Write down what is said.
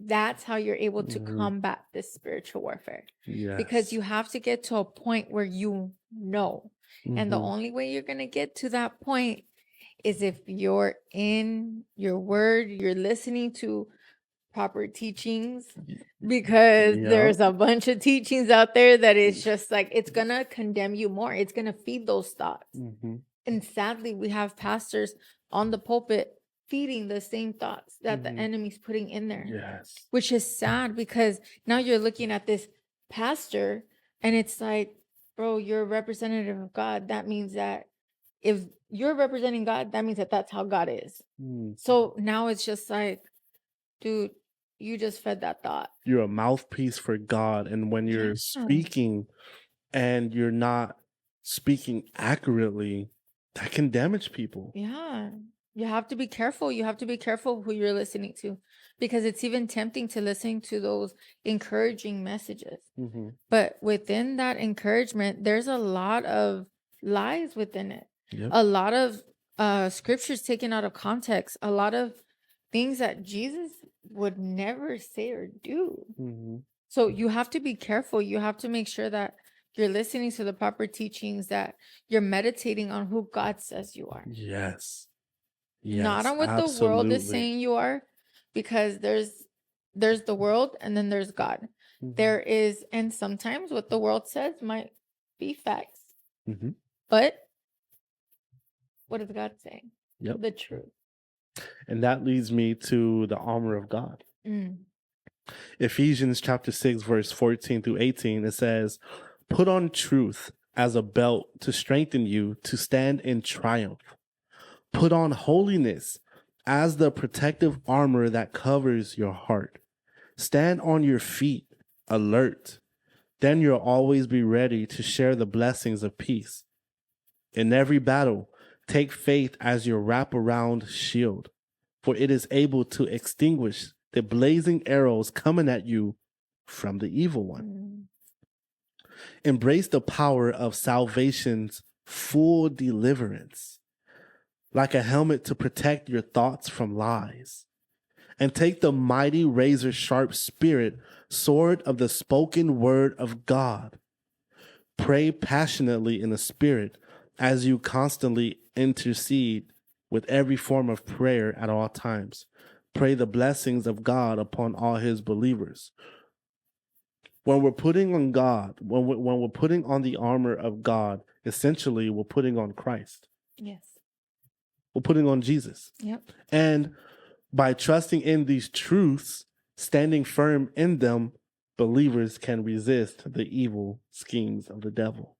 That's how you're able to Mhm. combat this spiritual warfare. Because Yes. you have to get to a point where you know. And the Mhm. only way you're going to get to that point is if you're in your word, you're listening to proper teachings, because Yep. there's a bunch of teachings out there that is just like, it's going to condemn you more. It's going to feed those thoughts. Mhm. And sadly, we have pastors on the pulpit feeding the same thoughts that the Mhm. enemy's putting in there, Yes. which is sad, because now you're looking at this pastor and it's like, bro, you're a representative of God. That means that if you're representing God, that means that that's how God is. Mm. So now it's just like, dude, you just fed that thought. You're a mouthpiece for God, and when Yeah. you're speaking and you're not speaking accurately, that can damage people. Yeah. You have to be careful. You have to be careful who you're listening to, because it's even tempting to listen to those encouraging messages. Mhm. But within that encouragement, there's a lot of lies within it. Yep. A lot of scriptures taken out of context, a lot of things that Jesus would never say or do. Mhm. So you have to be careful. You have to make sure that you're listening to the proper teachings, that you're meditating on who God says you are, Yes. not Yes, on what the world is absolutely. saying you are, because there's the world and then there's God. Mhm. There is, and sometimes what the world says might be facts, Mhm. but what is God saying? Yep. The truth. And that leads me to the armor of God. Mm. Ephesians chapter 6, verse 14 through 18, it says, "Put on truth as a belt to strengthen you to stand in triumph. Put on holiness as the protective armor that covers your heart. Stand on your feet, alert. Then you'll always be ready to share the blessings of peace. In every battle, take faith as your wraparound shield, for it is able to extinguish the blazing arrows coming at you from the evil one. Mm. Embrace the power of salvation's full deliverance, like a helmet to protect your thoughts from lies. And take the mighty razor sharp spirit, sword of the spoken word of God. Pray passionately in the spirit as you constantly intercede with every form of prayer at all times. Pray the blessings of God upon all his believers." When we're putting on God, when we're putting on the armor of God, essentially we're putting on Christ. Yes. We're putting on Jesus. Yep. And by trusting in these truths, standing firm in them, believers can resist the evil schemes of the devil.